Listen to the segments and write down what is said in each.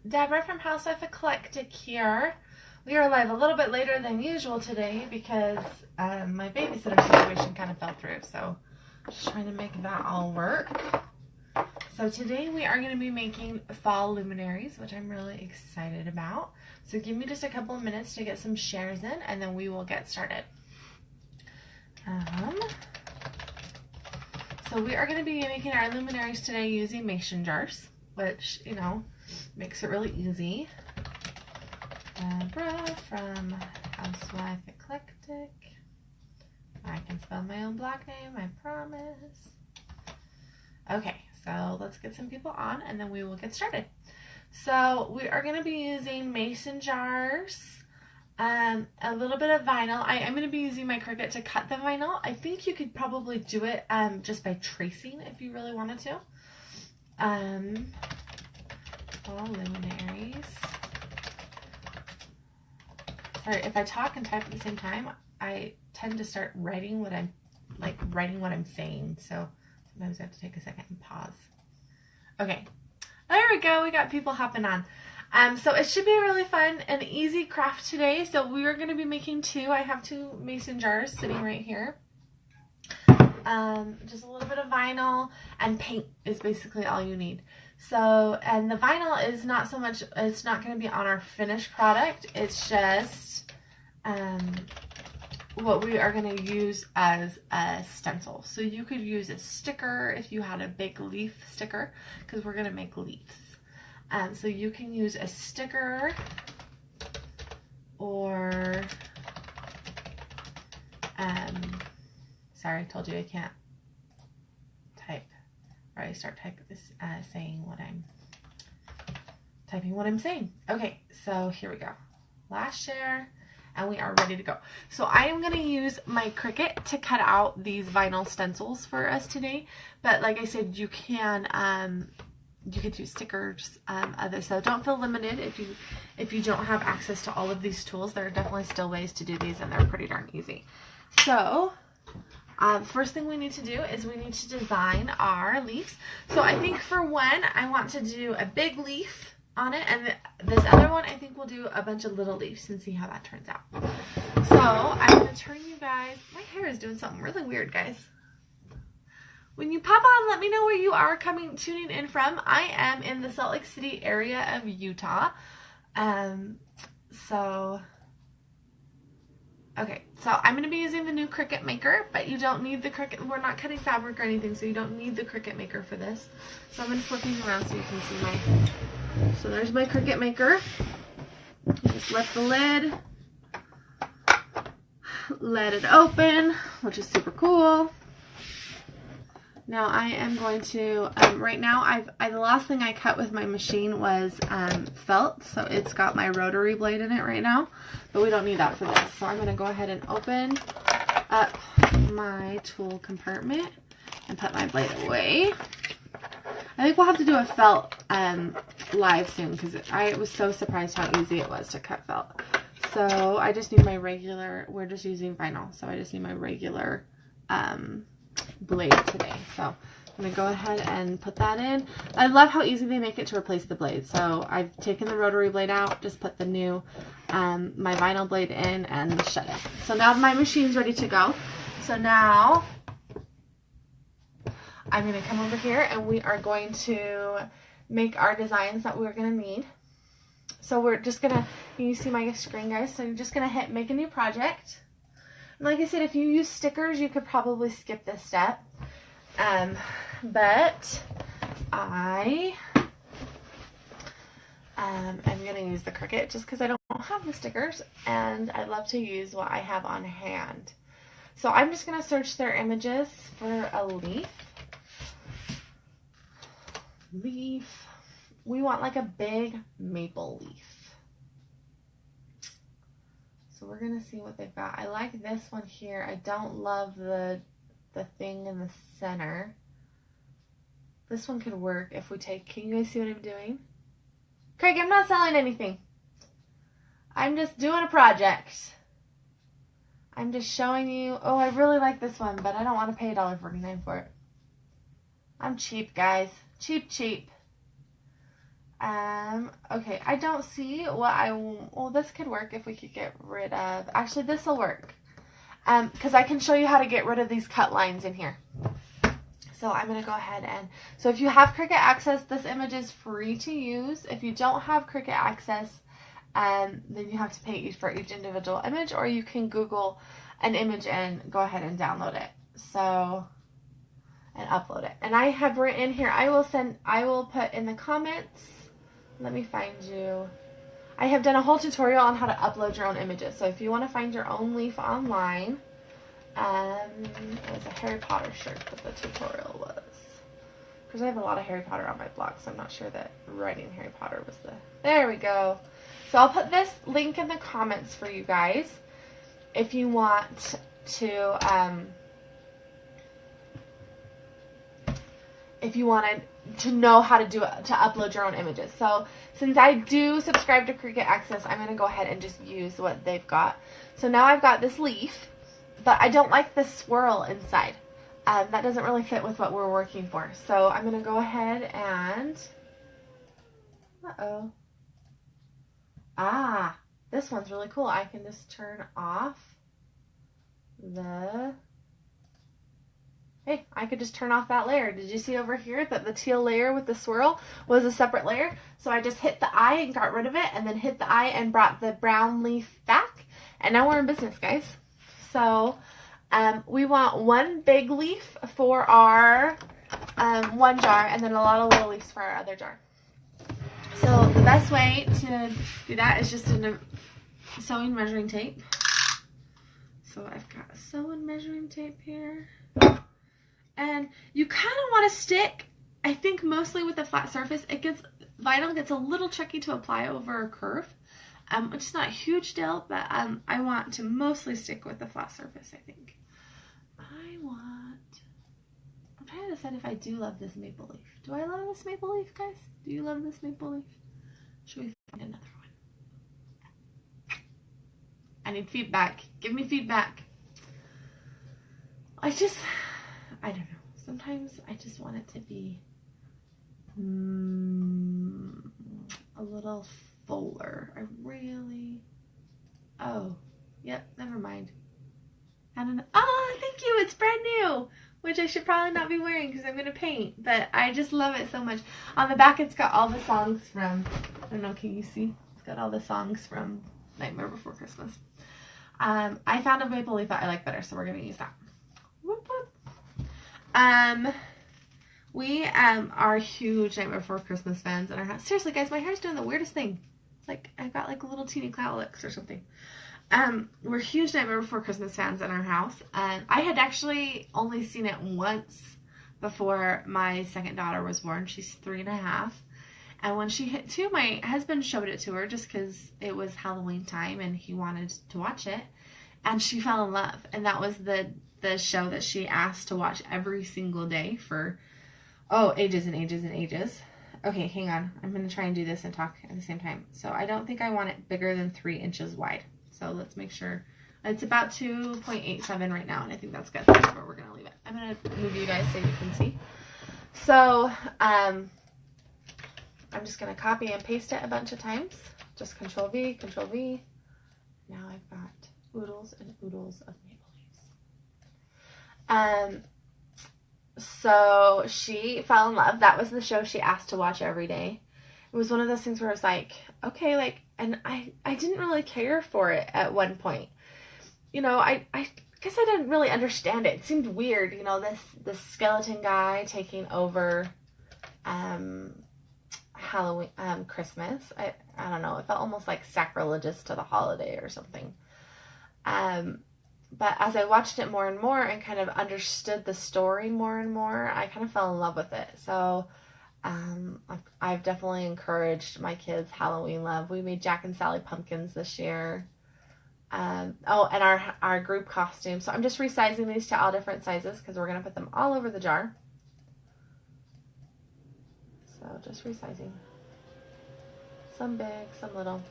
Debra from Housewife Eclectic here. We are live a little bit later than usual today because my babysitter situation kind of fell through, so just trying to make that all work. So today we are going to be making Fall Luminaries, which I'm really excited about. So give me just a couple of minutes to get some shares in and then we will get started. So we are going to be making our luminaries today using mason jars, which, you know, makes it really easy. Debra from Housewife Eclectic. I can spell my own block name, I promise. Okay, so let's get some people on and then we will get started. So we are going to be using mason jars, a little bit of vinyl. I'm going to be using my Cricut to cut the vinyl. I think you could probably do it just by tracing if you really wanted to. Fall Luminaries. Sorry, if I talk and type at the same time, I tend to start writing what I'm saying. So sometimes I have to take a second and pause. Okay, there we go. We got people hopping on. So it should be really fun and easy craft today. So we are going to be making two. I have two mason jars sitting right here. Just a little bit of vinyl and paint is basically all you need. So, and the vinyl is not so much, it's not going to be on our finished product. It's just what we are going to use as a stencil. So you could use a sticker if you had a big leaf sticker, because we're going to make leaves. So you can use a sticker or, sorry, I told you I can't type, or I start saying what I'm typing what I'm saying. Okay, so here we go. Last share, and we are ready to go. So I am going to use my Cricut to cut out these vinyl stencils for us today. But like I said, you could use stickers, others. So don't feel limited if you don't have access to all of these tools. There are definitely still ways to do these, and they're pretty darn easy. So first thing we need to do is we need to design our leaves. So I think for one, I want to do a big leaf on it, and this other one I think we'll do a bunch of little leaves and see how that turns out. So I'm going to turn you guys, my hair is doing something really weird, guys. When you pop on, let me know where you are tuning in from. I am in the Salt Lake City area of Utah. Okay, so I'm going to be using the new Cricut Maker, but you don't need the Cricut. We're not cutting fabric or anything, so you don't need the Cricut Maker for this. So I'm going to flip these around so you can see so there's my Cricut Maker. Just lift the lid, let it open, which is super cool. Now I am going to, right now, the last thing I cut with my machine was felt, so it's got my rotary blade in it right now, but we don't need that for this. So I'm going to go ahead and open up my tool compartment and put my blade away. I think we'll have to do a felt live soon, because I was so surprised how easy it was to cut felt. So I just need my regular, we're just using vinyl, so I just need my regular blade today. So I'm going to go ahead and put that in. I love how easy they make it to replace the blade. So I've taken the rotary blade out, just put the new my vinyl blade in and shut it. So now my machine's ready to go. So now I'm going to come over here and we are going to make our designs that we're going to need. So we're just going to, you see my screen, guys? So you're just going to hit make a new project. Like I said, if you use stickers, you could probably skip this step. But I am going to use the Cricut just because I don't have the stickers, and I love to use what I have on hand. So I'm just going to search their images for a leaf. We want like a big maple leaf. So we're going to see what they've got. I like this one here. I don't love the thing in the center. This one could work if we take, can you guys see what I'm doing? Craig, I'm not selling anything. I'm just doing a project. I'm just showing you, oh, I really like this one, but I don't want to pay $1.49 for it. I'm cheap, guys. Cheap, cheap. Okay, I don't see what well, this could work if we could get rid of, actually this will work. Because I can show you how to get rid of these cut lines in here. So I'm going to go ahead and, so if you have Cricut Access, this image is free to use. If you don't have Cricut Access, then you have to pay for each individual image, or you can Google an image and go ahead and download it. So, and upload it. And I have written here, I will put in the comments, let me find you. I have done a whole tutorial on how to upload your own images. So if you want to find your own leaf online, it was a Harry Potter shirt that the tutorial was. Because I have a lot of Harry Potter on my blog, so I'm not sure that writing Harry Potter was the... There we go. So I'll put this link in the comments for you guys if you want to, if you wanted to know how to do it, to upload your own images. So since I do subscribe to Cricut Access, I'm going to go ahead and just use what they've got. So now I've got this leaf, but I don't like the swirl inside. That doesn't really fit with what we're working for. So I'm going to go ahead and, this one's really cool. I can just turn off the, hey, I could just turn off that layer. Did you see over here that the teal layer with the swirl was a separate layer? So I just hit the eye and got rid of it, and then hit the eye and brought the brown leaf back. And now we're in business, guys. So we want one big leaf for our one jar, and then a lot of little leaves for our other jar. So the best way to do that is just in a sewing measuring tape. So I've got sewing measuring tape here. And you kind of want to stick, I think mostly with a flat surface. Vinyl gets a little tricky to apply over a curve, which is not a huge deal, but I want to mostly stick with the flat surface, I think. I'm trying to decide if I do love this maple leaf. Do I love this maple leaf, guys? Do you love this maple leaf? Should we find another one? I need feedback. Give me feedback. I don't know. Sometimes I just want it to be a little fuller. Oh, yep, never mind. I don't know. Oh, thank you. It's brand new, which I should probably not be wearing because I'm going to paint, but I just love it so much. On the back, it's got all the songs from, I don't know, can you see? It's got all the songs from Nightmare Before Christmas. I found a maple leaf that I like better, so we're going to use that. Whoop, whoop. We are huge Nightmare Before Christmas fans in our house. Seriously, guys, my hair's doing the weirdest thing. It's like I've got like little teeny cowlicks or something. We're huge Nightmare Before Christmas fans in our house. I had actually only seen it once before my second daughter was born. She's 3.5. And when she hit 2, my husband showed it to her just because it was Halloween time and he wanted to watch it. And she fell in love. And that was the show that she asked to watch every single day for, ages and ages and ages. Okay, hang on. I'm going to try and do this and talk at the same time. So I don't think I want it bigger than 3 inches wide. So let's make sure. It's about 2.87 right now, and I think that's good. That's where we're going to leave it. I'm going to move you guys so you can see. So I'm just going to copy and paste it a bunch of times. Just Control V, Control V. Now I've got oodles and oodles of maple leaves. So she fell in love. That was the show she asked to watch every day. It was one of those things where I was like, okay, like, and I didn't really care for it at one point. You know, I guess I didn't really understand it. It seemed weird, you know, this skeleton guy taking over Halloween, Christmas. I don't know. It felt almost like sacrilegious to the holiday or something. But as I watched it more and more and kind of understood the story more and more, I kind of fell in love with it. So I've definitely encouraged my kids' Halloween love. We made Jack and Sally pumpkins this year. And our group costume. So I'm just resizing these to all different sizes because we're going to put them all over the jar. So just resizing. Some big, some little.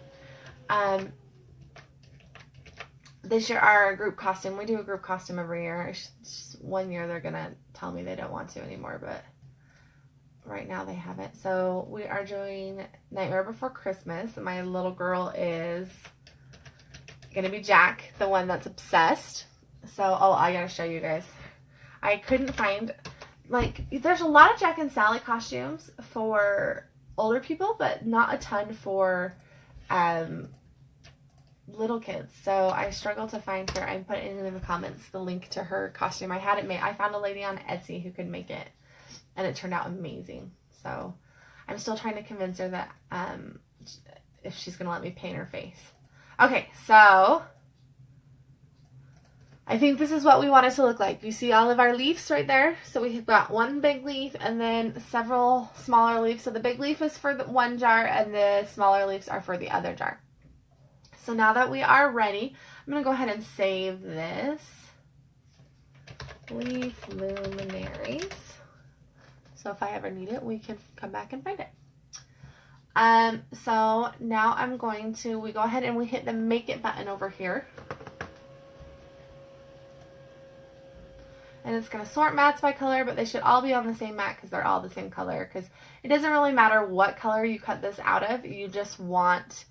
This year, our group costume, we do a group costume every year. One year they're going to tell me they don't want to anymore, but right now they haven't. So we are doing Nightmare Before Christmas. My little girl is gonna be Jack, the one that's obsessed. So, oh, I gotta show you guys. I couldn't find, like, there's a lot of Jack and Sally costumes for older people, but not a ton for little kids. So I struggled to find her. I put in the comments the link to her costume. I had it made. I found a lady on Etsy who could make it, and it turned out amazing. So I'm still trying to convince her that if she's gonna let me paint her face. Okay, so I think this is what we want it to look like. You see all of our leaves right there? So we've got one big leaf and then several smaller leaves. So the big leaf is for the one jar and the smaller leaves are for the other jar. So now that we are ready, I'm going to go ahead and save this. Leaf Luminaries. So if I ever need it, we can come back and find it. So now I'm going to, we go ahead and we hit the Make It button over here. And it's going to sort mats by color, but they should all be on the same mat because they're all the same color. Because it doesn't really matter what color you cut this out of. You just want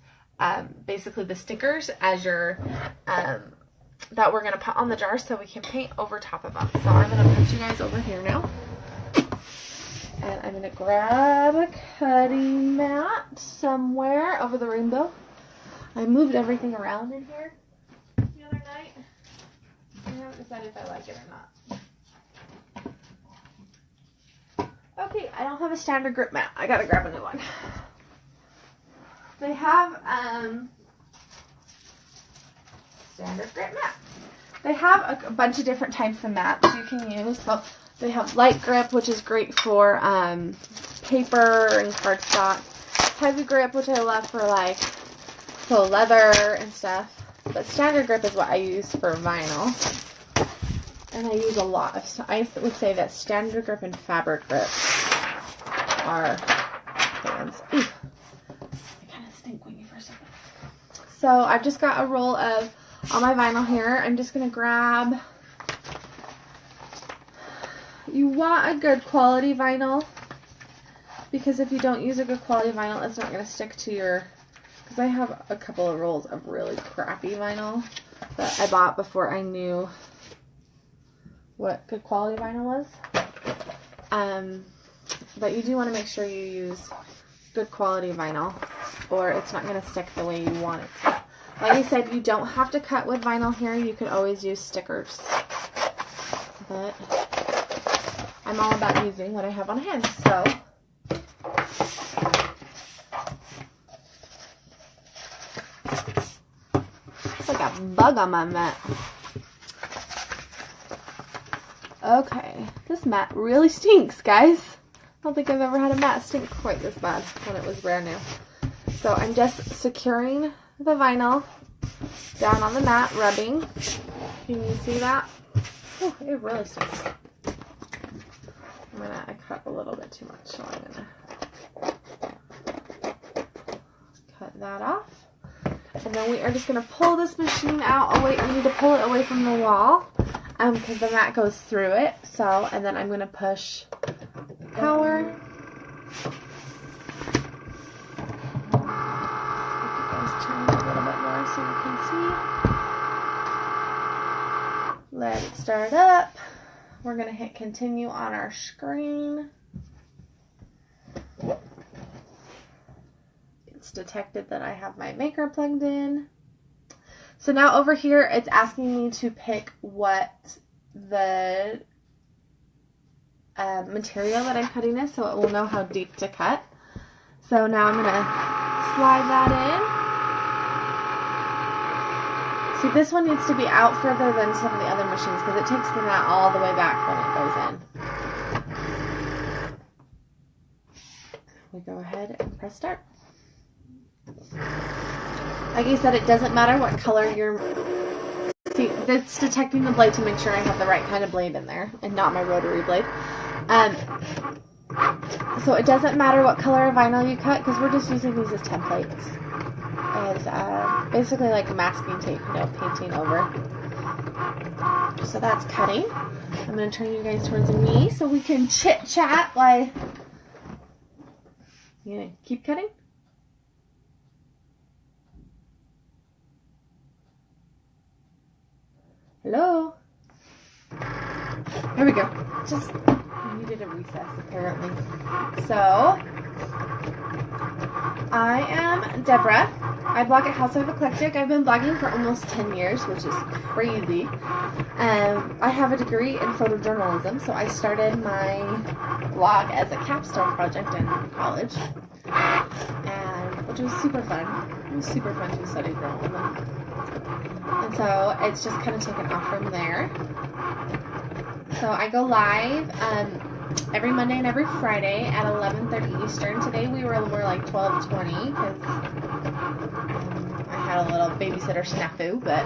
basically the stickers as your, that we're going to put on the jar so we can paint over top of them. So I'm going to put you guys over here now. And I'm going to grab a cutting mat somewhere over the rainbow. I moved everything around in here the other night. I haven't decided if I like it or not. Okay, I don't have a standard grip mat. I gotta grab a new one. They have standard grip mat. They have a bunch of different types of mats you can use. So they have light grip, which is great for paper and cardstock. Heavy grip, which I love for like faux leather and stuff. But standard grip is what I use for vinyl. And I use a lot of, so I would say that standard grip and fabric grip are the ones. Ooh, they kind of stink when you first open it. So I've just got a roll of all my vinyl here. I'm just going to grab, you want a good quality vinyl, because if you don't use a good quality vinyl, it's not going to stick to your, because I have a couple of rolls of really crappy vinyl that I bought before I knew what good quality vinyl was. But you do want to make sure you use good quality vinyl or it's not going to stick the way you want it to. Like I said, you don't have to cut with vinyl here. You can always use stickers. But I'm all about using what I have on hand. So it's like a bug on my mat. Okay, this mat really stinks, guys. I don't think I've ever had a mat stink quite this bad when it was brand new. So I'm just securing the vinyl down on the mat, rubbing. Can you see that? Oh, it really stinks. I cut a little bit too much, so I'm gonna cut that off. And then we are just gonna pull this machine out away. We need to pull it away from the wall. Because the mat goes through it, so, and then I'm going to push power. If you guys turn it a little bit more so you can see. Let it start up. We're going to hit continue on our screen. It's detected that I have my maker plugged in. So now over here, it's asking me to pick what the material that I'm cutting is, so it will know how deep to cut. So now I'm going to slide that in. See, this one needs to be out further than some of the other machines because it takes the mat all the way back when it goes in. We go ahead and press start. Like I said, it doesn't matter what color you're... See, it's detecting the blade to make sure I have the right kind of blade in there and not my rotary blade. So it doesn't matter what color of vinyl you cut because we're just using these as templates. As basically like masking tape, you know, painting over. So that's cutting. I'm going to turn you guys towards me so we can chit-chat while You gonna keep cutting? Hello? There we go. Just needed a recess, apparently. So, I am Debra. I blog at Housewife Eclectic. I've been blogging for almost 10 years, which is crazy. I have a degree in photojournalism, so I started my blog as a capstone project in college, and which was super fun. It was super fun to study journalism. And so it's just kind of taken off from there. So I go live every Monday and every Friday at 11:30 Eastern. Today we were more like 12:20 because I had a little babysitter snafu, but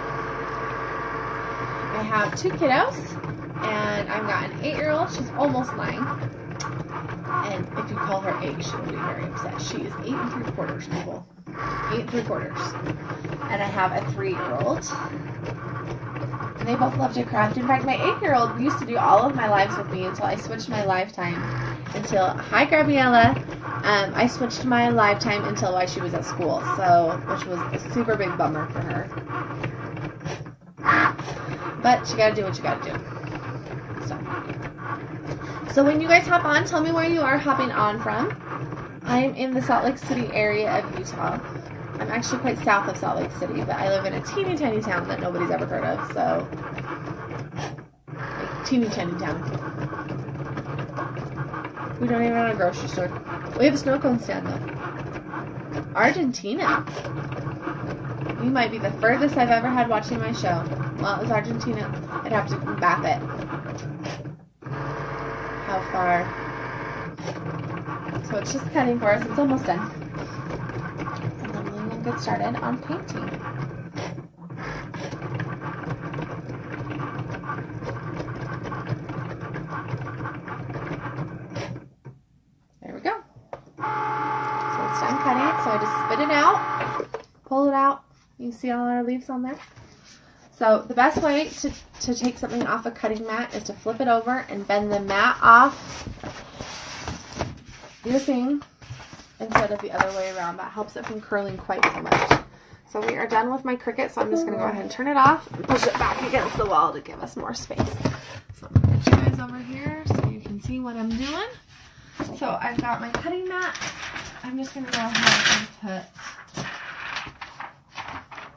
I have 2 kiddos, and I've got an 8-year-old. She's almost 9. And if you call her 8, she'll be very upset. She is 8 3/4, people. 8 3/4. And I have a 3-year-old. And they both love to craft. In fact, my 8-year-old used to do all of my lives with me until I switched my live time until, hi Gabriella, I switched my live time until while she was at school, so, which was a super big bummer for her. But you gotta do what you gotta do. So when you guys hop on, tell me where you are hopping on from. I'm in the Salt Lake City area of Utah. I'm actually quite south of Salt Lake City, but I live in a teeny tiny town that nobody's ever heard of, so like, teeny tiny town. We don't even have a grocery store. We have a snow cone stand though. Argentina. You might be the furthest I've ever had watching my show. Well, it was Argentina. I'd have to map it. How far? So it's just cutting for us. It's almost done. And then we will get started on painting. There we go. So it's done cutting. So I just spit it out, pull it out. You see all our leaves on there? So the best way to take something off a cutting mat is to flip it over and bend the mat off your thing instead of the other way around. That helps it from curling quite so much. So we are done with my Cricut, so I'm just going to go ahead and turn it off and push it back against the wall to give us more space. So I'm going to get you guys over here so you can see what I'm doing. So I've got my cutting mat. I'm just going to go ahead and put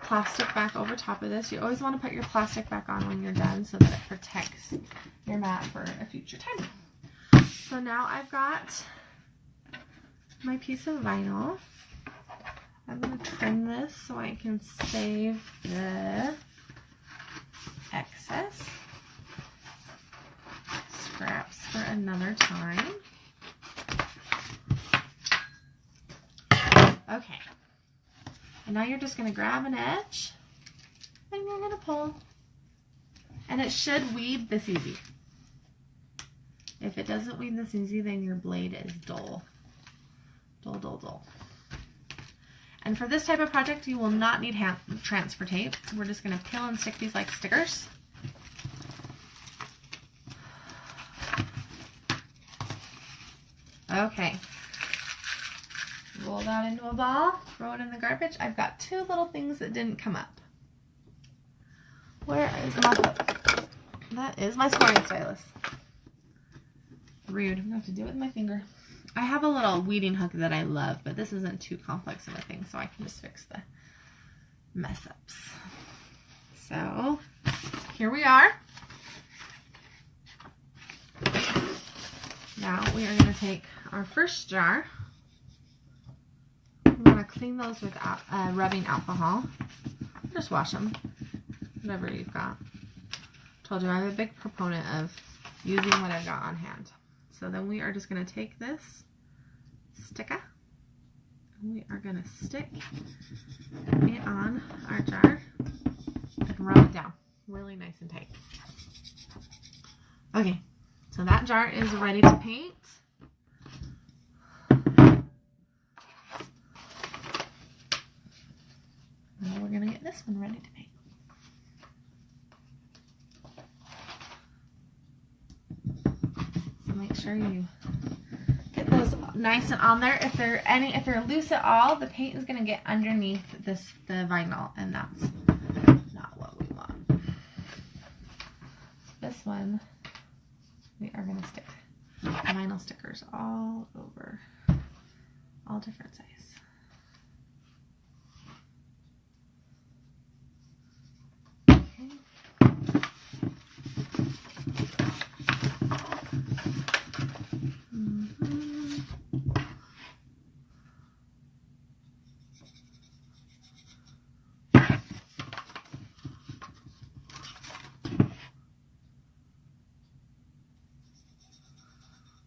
plastic back over top of this. You always want to put your plastic back on when you're done so that it protects your mat for a future time. So now I've got my piece of vinyl. I'm going to trim this so I can save the excess scraps for another time. Okay. And now you're just going to grab an edge and you're going to pull. And it should weed this easy. If it doesn't weed this easy, then your blade is dull. Dull, dull, dull. And for this type of project, you will not need hand transfer tape. We're just going to peel and stick these like stickers. Okay. Roll that into a ball, throw it in the garbage. I've got 2 little things that didn't come up. Where is my hook? That is my scoring stylus. Rude. I'm going to have to do it with my finger. I have a little weeding hook that I love, but this isn't too complex of a thing, so I can just fix the mess ups. So, here we are. Now we are going to take our first jar. I'm going to clean those with rubbing alcohol. Just wash them, whatever you've got. Told you I'm a big proponent of using what I've got on hand. So then we are just going to take this sticker and we are going to stick it on our jar and rub it down really nice and tight. Okay, so that jar is ready to paint. Now we're going to get this one ready to paint. So make sure you get those nice and on there. If they're loose at all, the paint is going to get underneath the vinyl, and that's not what we want. This one, we are going to stick vinyl stickers all over, all different size.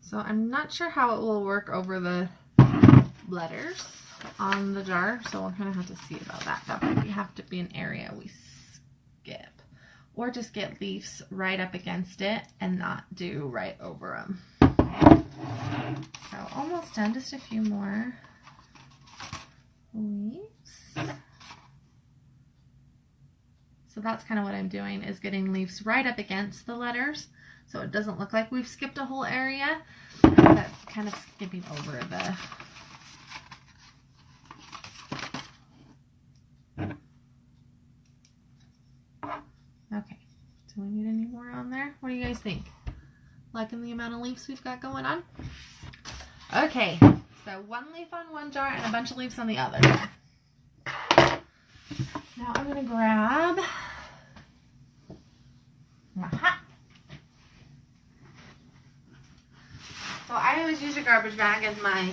So I'm not sure how it will work over the letters on the jar, so we'll kind of have to see about that. That might have to be an area we skip. Or just get leaves right up against it and not do right over them. So almost done, just a few more leaves. So that's kind of what I'm doing, is getting leaves right up against the letters, so it doesn't look like we've skipped a whole area. That's kind of skipping over the... Okay, do we need any more on there? What do you guys think? Liking the amount of leaves we've got going on? Okay, so one leaf on one jar and a bunch of leaves on the other. Now I'm going to grab my hat. So I always use a garbage bag as my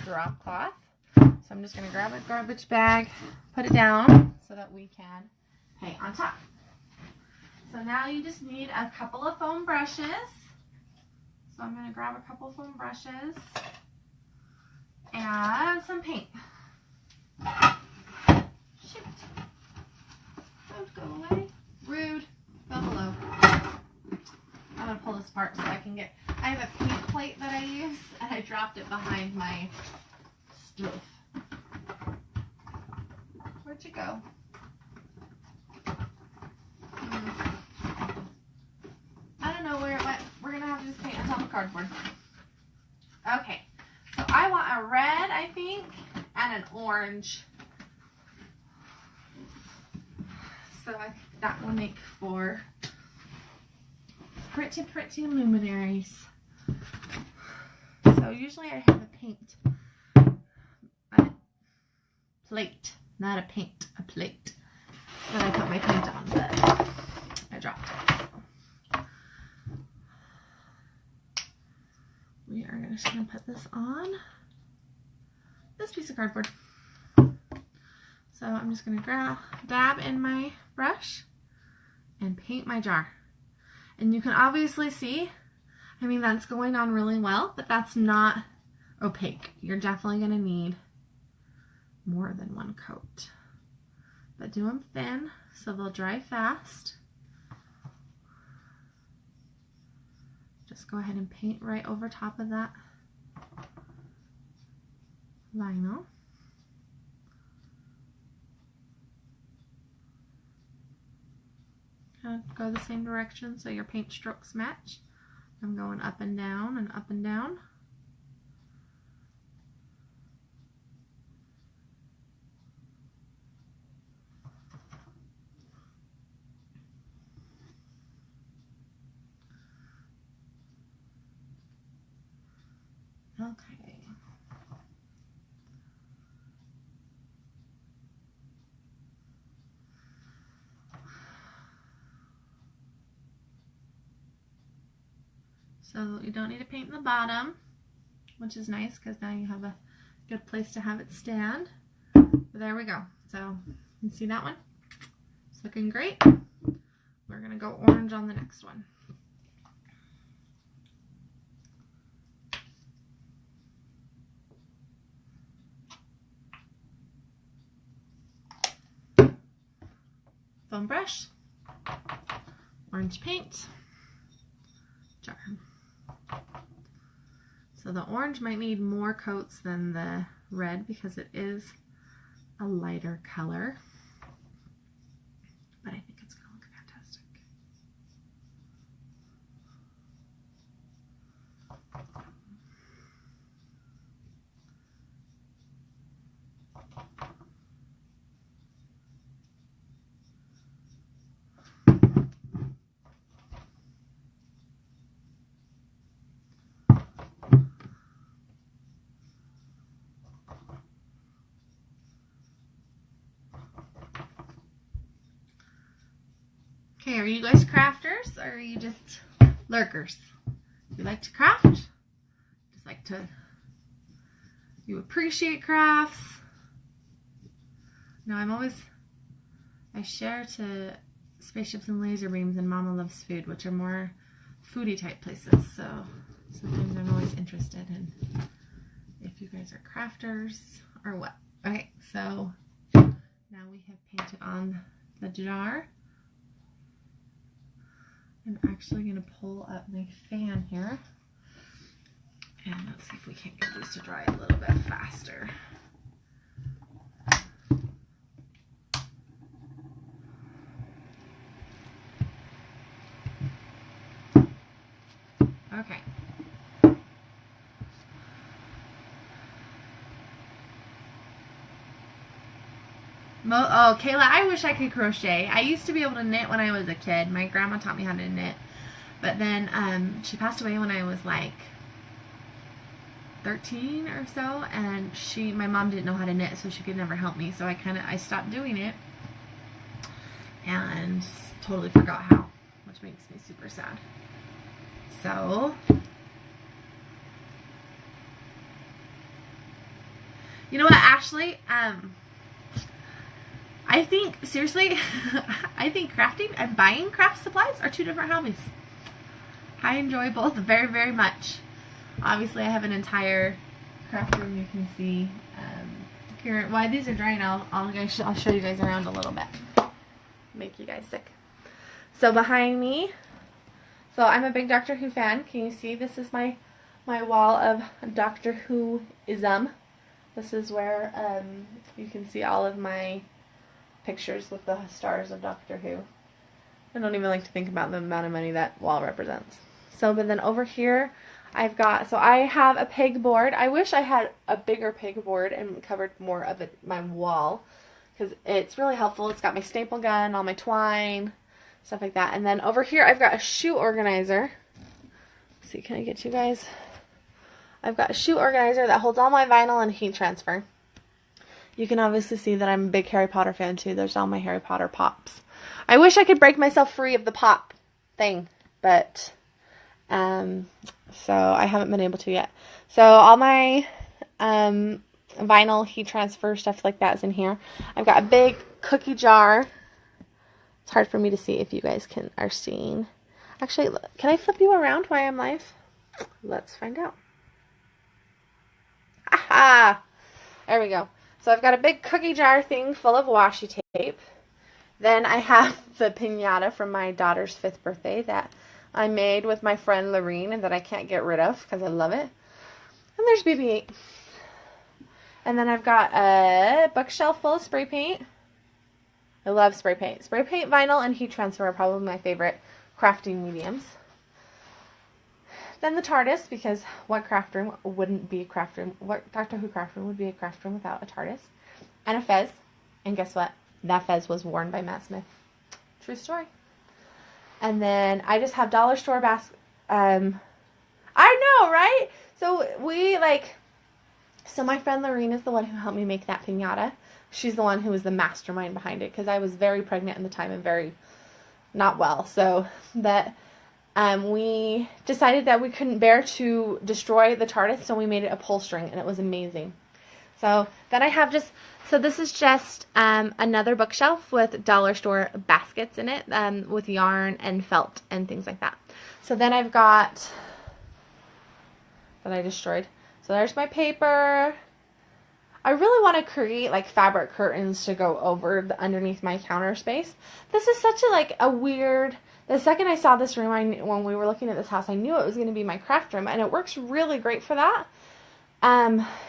drop cloth. So I'm just going to grab a garbage bag, put it down so that we can paint on top. So now you just need a couple of foam brushes. So I'm going to grab a couple of foam brushes and some paint. Shoot. Don't go away. Rude. Go below. I'm going to pull this apart so I can get... I have a paint plate that I use, and I dropped it behind my stove. Where'd you go? I don't know where it went. We're going to have to just paint on top of cardboard. Okay. So I want a red, I think, and an orange. So I think that will make for pretty, pretty luminaries. So usually I have a paint plate, not a paint, a plate that I put my paint on, but I dropped it. We are just going to put this on this piece of cardboard. So I'm just going to dab in my brush and paint my jar. And you can obviously see, I mean, that's going on really well, but that's not opaque. You're definitely going to need more than one coat. But do them thin so they'll dry fast. Just go ahead and paint right over top of that vinyl. Go the same direction so your paint strokes match. I'm going up and down and up and down. Okay. So you don't need to paint in the bottom, which is nice because now you have a good place to have it stand. But there we go. So you can see that one? It's looking great. We're going to go orange on the next one. Foam brush, orange paint, jar. So the orange might need more coats than the red because it is a lighter color, but I think it's going to look fantastic. Okay, are you guys crafters or are you just lurkers? You like to craft? Just like to, you appreciate crafts? No, I share to Spaceships and Laser Beams and Mama Loves Food, which are more foodie type places, so sometimes I'm always interested in if you guys are crafters or what. Okay, so now we have painted on the jar. I'm actually going to pull up my fan here, and let's see if we can't get these to dry a little bit faster. Okay. Oh, Kayla, I wish I could crochet. I used to be able to knit when I was a kid. My grandma taught me how to knit. But then she passed away when I was like 13 or so, and my mom didn't know how to knit, so she could never help me. So I stopped doing it and totally forgot how, which makes me super sad. So you know what, Ashley? I think, seriously, I think crafting and buying craft supplies are two different hobbies. I enjoy both very, very much. Obviously, I have an entire craft room you can see. Here, while these are drying, I'll show you guys around a little bit. Make you guys sick. So behind me, so I'm a big Doctor Who fan. Can you see? This is my wall of Doctor Who-ism. This is where you can see all of my pictures with the stars of Doctor Who. I don't even like to think about the amount of money that wall represents. So, but then over here, I have a peg board. I wish I had a bigger peg board and covered more of my wall, because it's really helpful. It's got my staple gun, all my twine, stuff like that. And then over here, I've got a shoe organizer. Let's see, can I get you guys? I've got a shoe organizer that holds all my vinyl and heat transfer. You can obviously see that I'm a big Harry Potter fan too. There's all my Harry Potter pops. I wish I could break myself free of the pop thing, but so I haven't been able to yet. So all my vinyl heat transfer stuff like that is in here. I've got a big cookie jar. It's hard for me to see if you guys are seeing. Actually, can I flip you around while I'm live? Let's find out. Aha! There we go. So I've got a big cookie jar thing full of washi tape. Then I have the piñata from my daughter's 5th birthday that I made with my friend Lorene and that I can't get rid of because I love it. And there's BB-8. And then I've got a bookshelf full of spray paint. I love spray paint. Spray paint, vinyl, and heat transfer are probably my favorite crafting mediums. Then the TARDIS, because what craft room wouldn't be a craft room? What Doctor Who craft room would be a craft room without a TARDIS? And a fez. And guess what? That fez was worn by Matt Smith. True story. And then I just have dollar store basket. I know, right? So so my friend Lorene is the one who helped me make that piñata. She's the one who was the mastermind behind it because I was very pregnant at the time and very not well. So that we decided that we couldn't bear to destroy the TARDIS, so we made it a pull string, and it was amazing. So then I have this is just another bookshelf with dollar store baskets in it with yarn and felt and things like that. So then I've got that I destroyed. So there's my paper. I really want to create like fabric curtains to go over underneath my counter space. This is such a weird. The second I saw this room, when we were looking at this house, I knew it was going to be my craft room, and it works really great for that.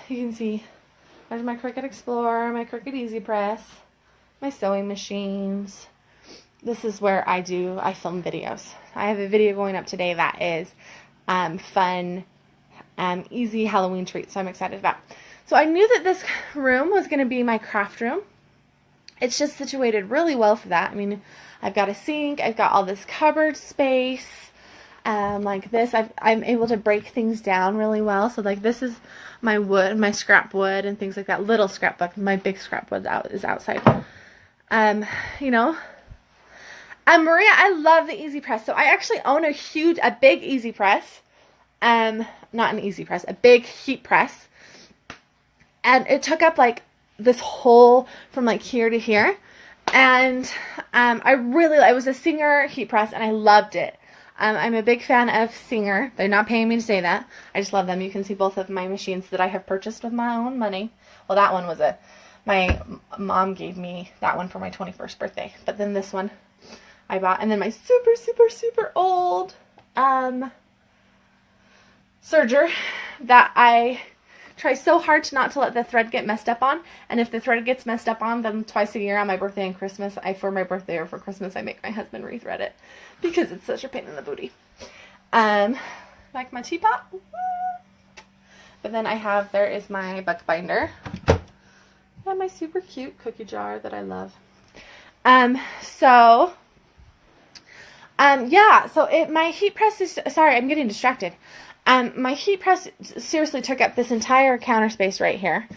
You can see there's my Cricut Explorer, my Cricut Easy Press, my sewing machines. This is where I film videos. I have a video going up today that is fun, easy Halloween treat, so I'm excited about. So I knew that this room was going to be my craft room. It's just situated really well for that. I mean, I've got a sink, I've got all this cupboard space, like this. I'm able to break things down really well. So like this is my wood, my scrap wood and things like that. Little scrapbook, my big scrap wood is outside. You know, Maria, I love the Easy Press. So I actually own a big Easy Press. Not an Easy Press, a big heat press. And it took up like this whole from like here to here. And it was a Singer heat press and I loved it. I'm a big fan of Singer. They're not paying me to say that. I just love them. You can see both of my machines that I have purchased with my own money. Well, that one was my mom gave me that one for my 21st birthday. But then this one I bought. And then my super, super, super old serger that I try so hard not to let the thread get messed up on. And if the thread gets messed up on, then twice a year on my birthday and Christmas, for my birthday or for Christmas, I make my husband rethread it because it's such a pain in the booty. Like my teapot. But then there is my bookbinder. And my super cute cookie jar that I love. My heat press is, sorry, I'm getting distracted. My heat press seriously took up this entire counter space right here.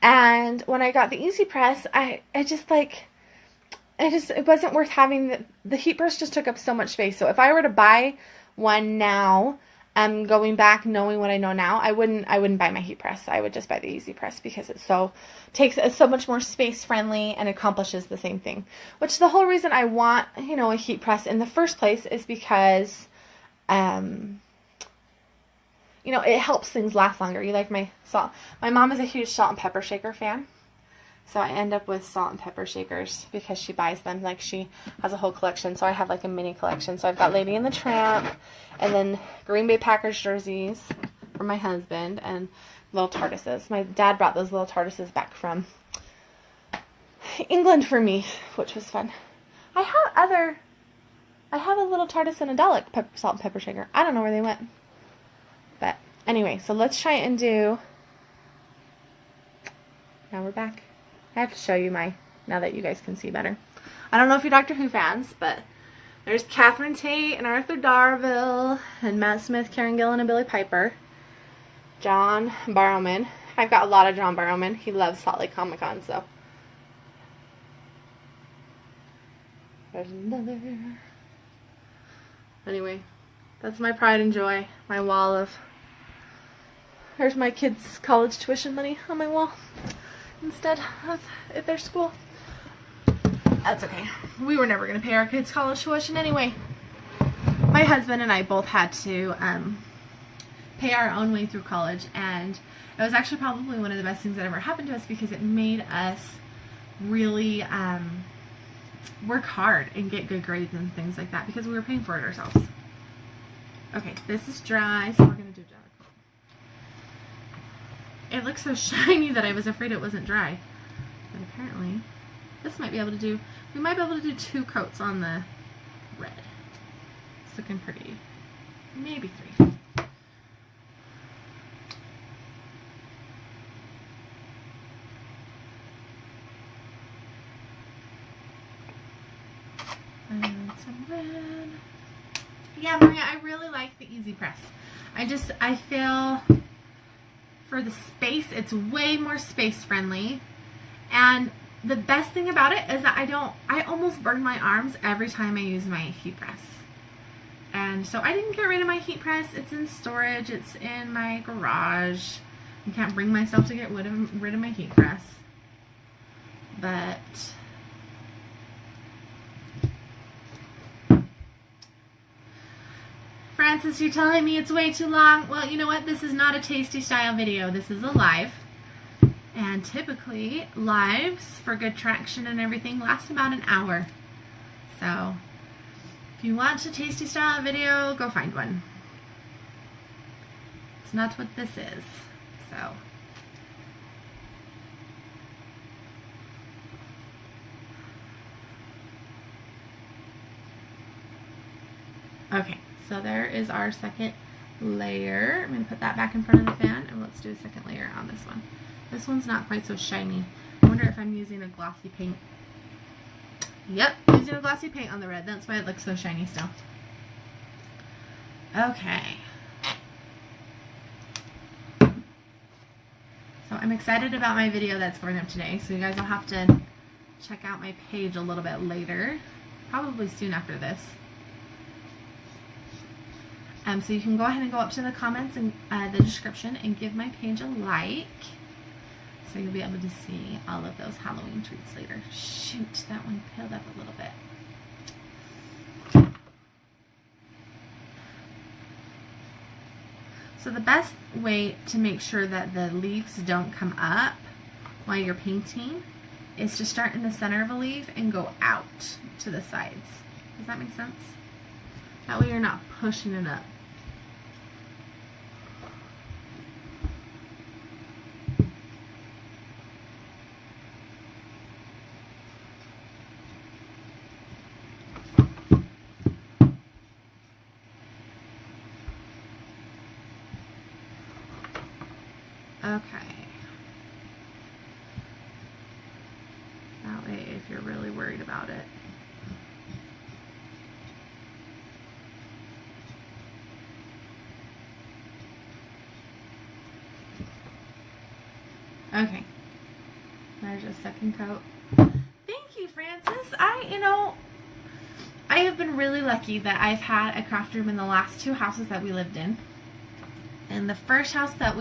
And when I got the Easy Press, it wasn't worth having the heat press just took up so much space. So if I were to buy one now, going back knowing what I know now, I wouldn't buy my heat press. I would just buy the Easy Press because it's so much more space friendly and accomplishes the same thing. Which the whole reason I want, a heat press in the first place is because it helps things last longer. You like my salt. My mom is a huge salt and pepper shaker fan. So I end up with salt and pepper shakers because she buys them. Like she has a whole collection. So I have like a mini collection. So I've got Lady and the Tramp and then Green Bay Packers jerseys for my husband and little tortoises. My dad brought those little tortoises back from England for me, which was fun. I have a little tortoise and a Dalek salt and pepper shaker. I don't know where they went. But anyway, so let's try and do, now we're back. I have to show you now that you guys can see better. I don't know if you're Doctor Who fans, but there's Catherine Tate and Arthur Darvill and Matt Smith, Karen Gillan, and Billy Piper. John Barrowman. I've got a lot of John Barrowman. He loves Salt Lake Comic Con, so. There's another. Anyway, that's my pride and joy. My wall of. There's my kids' college tuition money on my wall instead of at their school. That's okay. We were never going to pay our kids' college tuition anyway. My husband and I both had to pay our own way through college, and it was actually probably one of the best things that ever happened to us because it made us really work hard and get good grades and things like that because we were paying for it ourselves. Okay, this is dry, so we're going to do dry. It looks so shiny that I was afraid it wasn't dry. But apparently, this might be able to do, we might be able to do 2 coats on the red. It's looking pretty. Maybe 3. And some red. Yeah, Maria, I really like the Easy Press. I feel for the space, it's way more space friendly. And the best thing about it is that I almost burn my arms every time I use my heat press. And so I didn't get rid of my heat press. It's in storage. It's in my garage. I can't bring myself to get rid of my heat press. But Francis, you're telling me it's way too long. Well, you know what? This is not a tasty style video. This is a live. And typically, lives for good traction and everything last about an hour. So, if you want a tasty style video, go find one. It's not what this is. So. Okay. So there is our second layer. I'm going to put that back in front of the fan, and let's do a second layer on this one. This one's not quite so shiny. I wonder if I'm using a glossy paint. Yep, using a glossy paint on the red. That's why it looks so shiny still. Okay. So I'm excited about my video that's going up today. So you guys will have to check out my page a little bit later. probably soon after this. So you can go ahead and go up to the comments and the description and give my page a like. So you'll be able to see all of those Halloween treats later. Shoot, that one peeled up a little bit. So the best way to make sure that the leaves don't come up while you're painting is to start in the center of a leaf and go out to the sides. Does that make sense? That way you're not pushing it up. Okay. That way, if you're really worried about it. Okay. There's a second coat. Thank you, Francis. I have been really lucky that I've had a craft room in the last 2 houses that we lived in. And the first house that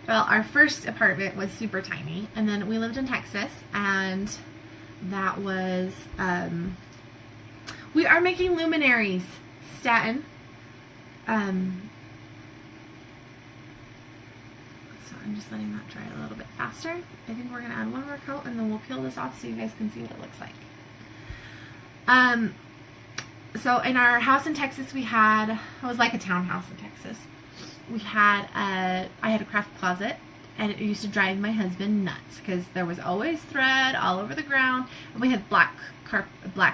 our first apartment was super tiny, and then we lived in Texas, and that was, we are making luminaries, Staten. So I'm just letting that dry a little bit faster. I think we're going to add one more coat, and then we'll peel this off so you guys can see what it looks like. So in our house in Texas, we had, it was like a townhouse in Texas. We had I had a craft closet, and it used to drive my husband nuts because there was always thread all over the ground, and we had black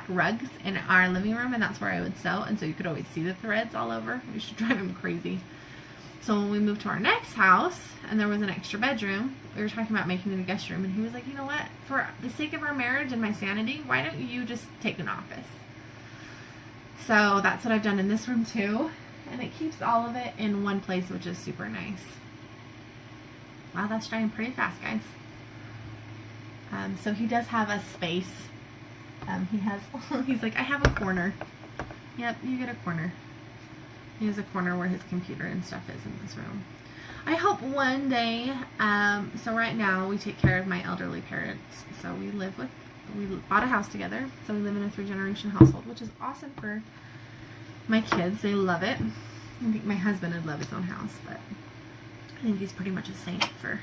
rugs in our living room, and that's where I would sew, and so you could always see the threads all over. It used to drive him crazy. So when we moved to our next house, and there was an extra bedroom, we were talking about making it a guest room, and he was like, you know what, for the sake of our marriage and my sanity, why don't you just take an office? So that's what I've done in this room too. And it keeps all of it in one place, which is super nice. Wow, that's drying pretty fast, guys. So he does have a space. He's like, I have a corner. Yep, you get a corner. He has a corner where his computer and stuff is in this room. I hope one day, so right now we take care of my elderly parents. So we bought a house together. So we live in a 3-generation household, which is awesome for my kids. They love it. I think my husband would love his own house, but I think he's pretty much a saint for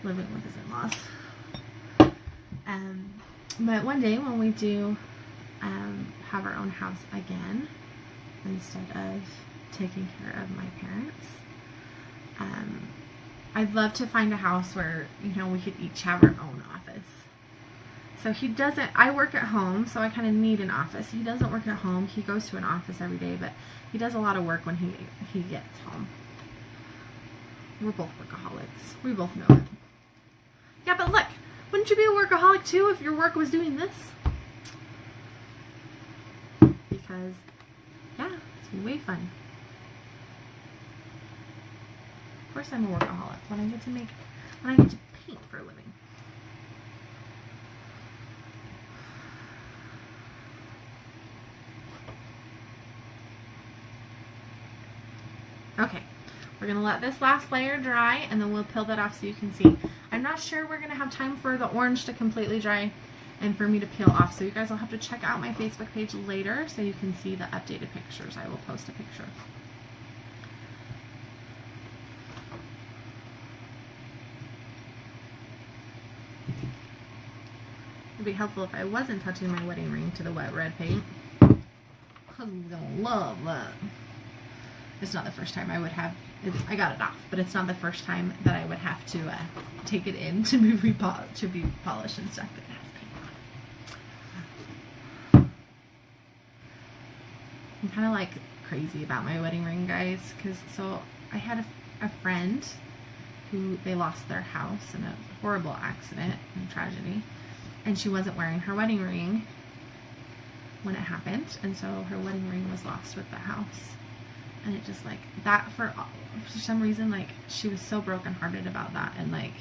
living with his in-laws. But one day when we do have our own house again, instead of taking care of my parents, I'd love to find a house where, we could each have our own office. So he doesn't, I work at home, so I kind of need an office. He doesn't work at home. He goes to an office every day, but he does a lot of work when he gets home. We're both workaholics. We both know it. Yeah, but look, wouldn't you be a workaholic too if your work was doing this? Because, yeah, it's way fun. Of course I'm a workaholic when I get to paint for a living. Okay, we're going to let this last layer dry, and then we'll peel that off so you can see. I'm not sure we're going to have time for the orange to completely dry and for me to peel off, so you guys will have to check out my Facebook page later so you can see the updated pictures. I will post a picture. It would be helpful if I wasn't touching my wedding ring to the wet red paint. Husband's going to love that. It's not the first time I would have, I got it off, but it's not the first time that I would have to take it in to be polished and stuff, but it has paint on it. I'm kind of like crazy about my wedding ring, guys, because so I had a friend who, they lost their house in a horrible accident and tragedy, and she wasn't wearing her wedding ring when it happened, and so her wedding ring was lost with the house. And it just, like, that, for some reason, like, she was so brokenhearted about that. And, like,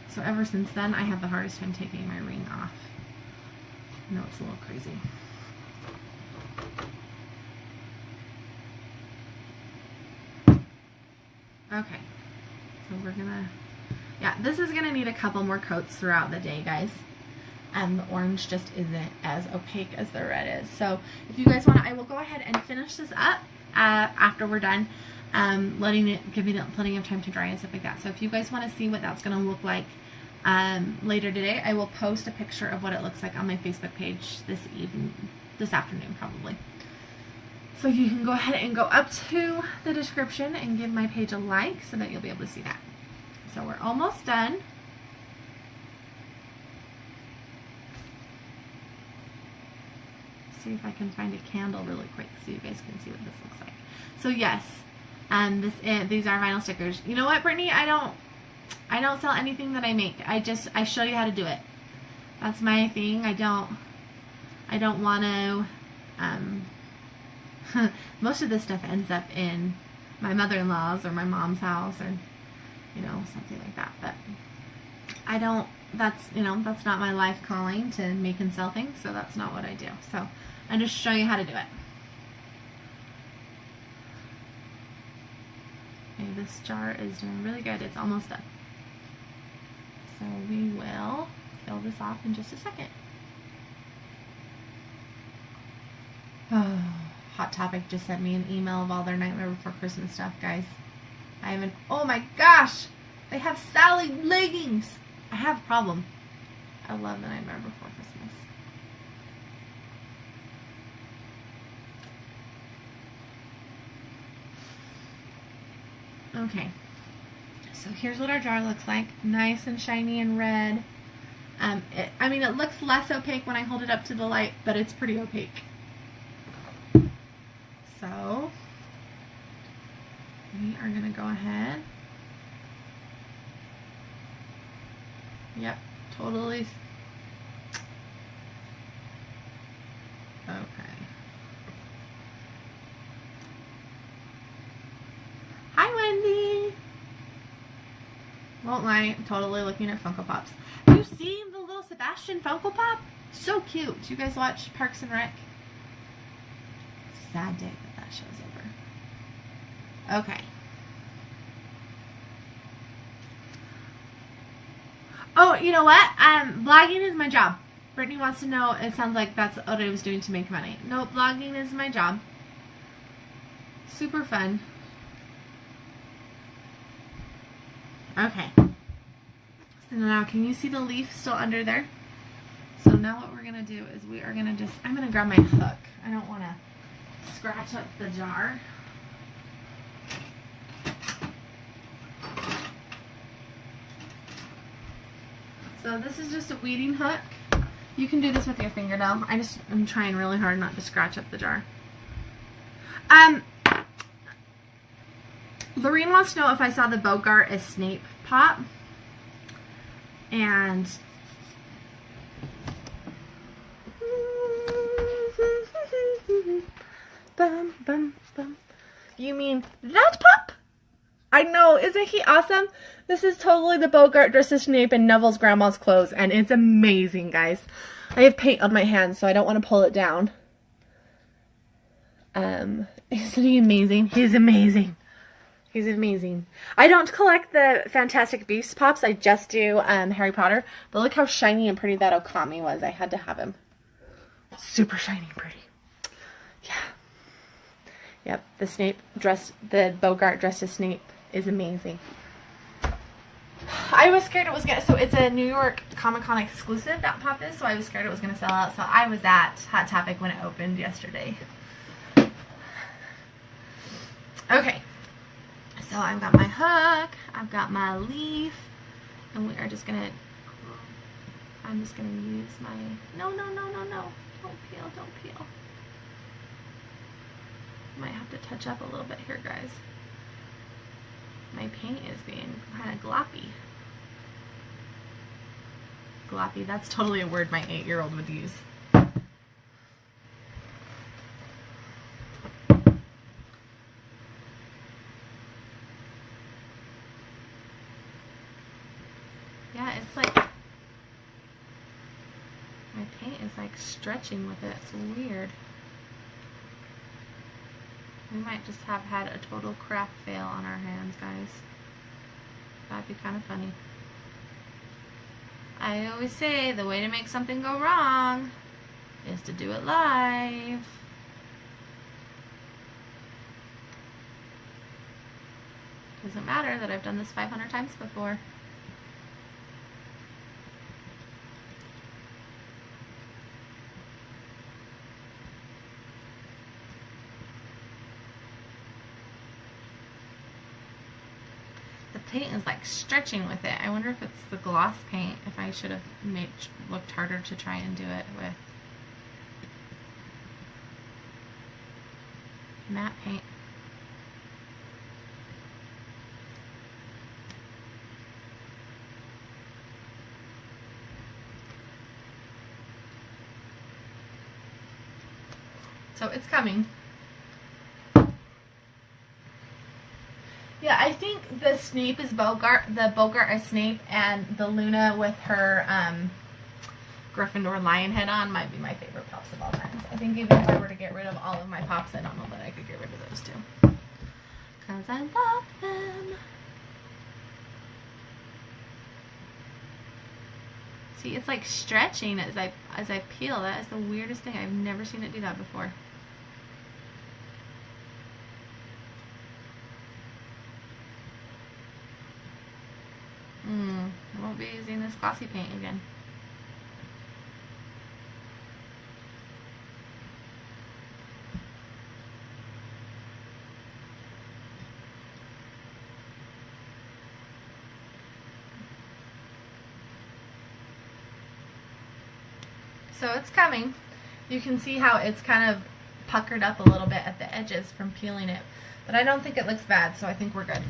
so ever since then, I have the hardest time taking my ring off. I know it's a little crazy. Okay, so we're gonna, yeah, this is gonna need a couple more coats throughout the day, guys. And the orange just isn't as opaque as the red is. So if you guys want to, I will go ahead and finish this up after we're done, giving it plenty of time to dry and stuff like that. So if you guys want to see what that's gonna look like later today, I will post a picture of what it looks like on my Facebook page this afternoon probably. So you can go ahead and go up to the description and give my page a like so that you'll be able to see that. So we're almost done. See if I can find a candle really quick so you guys can see what this looks like. So yes, these are vinyl stickers. You know what, Brittany? I don't sell anything that I make. I show you how to do it. That's my thing. I don't want to. Most of this stuff ends up in my mother-in-law's or my mom's house or, you know, something like that. But I don't, that's not my life calling to make and sell things, so that's not what I do. So I just show you how to do it. Okay, this jar is doing really good. It's almost done. So we will peel this off in just a second. Oh. Hot Topic just sent me an email of all their Nightmare Before Christmas stuff, guys. Oh my gosh! They have Sally leggings! I have a problem. I love the Nightmare Before Christmas. Okay. So here's what our jar looks like. Nice and shiny and red. It looks less opaque when I hold it up to the light, but it's pretty opaque. So we are going to go ahead. Yep, totally. Okay. Hi, Wendy. Won't lie, I'm totally looking at Funko Pops. Have you seen the little Sebastian Funko Pop? So cute. Do you guys watch Parks and Rec? Sad day that show's over. Okay. Oh, you know what? Blogging is my job. Brittany wants to know, it sounds like that's what I was doing to make money. No, blogging is my job. Super fun. Okay. So now, can you see the leaf still under there? So now what we're going to do is we are going to I'm going to grab my hook. I don't want to scratch up the jar. So this is just a weeding hook. You can do this with your fingernail. I'm trying really hard not to scratch up the jar. Lorene wants to know if I saw the Bogart as Snape pop. And bum, bum, bum. You mean that pop? I know, isn't he awesome? This is totally the Bogart dressed as Snape in Neville's grandma's clothes, and it's amazing, guys. I have paint on my hands, so I don't want to pull it down. Isn't he amazing? He's amazing. He's amazing. I don't collect the Fantastic Beasts pops. I just do Harry Potter. But look how shiny and pretty that Okami was. I had to have him. Super shiny and pretty. Yeah. Yep. The Bogart dressed as Snape is amazing. I was scared it was gonna. So it's a New York Comic Con exclusive, that pop is. So I was scared it was gonna sell out. So I was at Hot Topic when it opened yesterday. Okay. So I've got my hook, I've got my leaf, and we are just gonna, I'm just gonna use my, no, don't peel. Might have to touch up a little bit here, guys. My paint is being kind of gloppy. Gloppy, that's totally a word my 8-year-old would use. Yeah, it's like, I My paint is like stretching with it. It's weird. We might just have had a total craft fail on our hands, guys. That'd be kind of funny. I always say the way to make something go wrong is to do it live. Doesn't matter that I've done this 500 times before. The paint is like stretching with it. I wonder if it's the gloss paint, if I should have looked harder to try and do it with matte paint. So it's coming. Yeah, I think the Snape is Bogart, the Bogart is Snape, and the Luna with her Gryffindor lion head on might be my favorite pops of all time. I think even if I were to get rid of all of my pops, I don't know that I could get rid of those two. Because I love them. See, it's like stretching as I peel. That is the weirdest thing. I've never seen it do that before. I won't be using this glossy paint again. So it's coming. You can see how it's kind of puckered up a little bit at the edges from peeling it. But I don't think it looks bad, so I think we're good.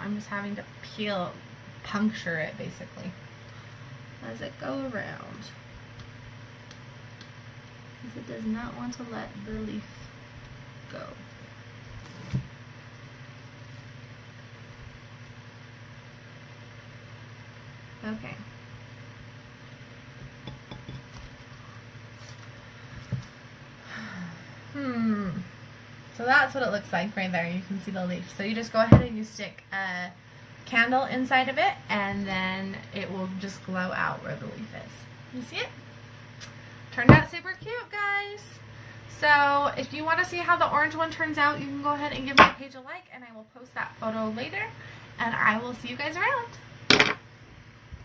I'm just having to puncture it basically as it go around, because it does not want to let the leaf go. Okay. So that's what it looks like right there. You can see the leaf. So you just go ahead and you stick a candle inside of it, and then it will just glow out where the leaf is. You see it? Turned out super cute, guys. So if you want to see how the orange one turns out, you can go ahead and give my page a like, and I will post that photo later, and I will see you guys around.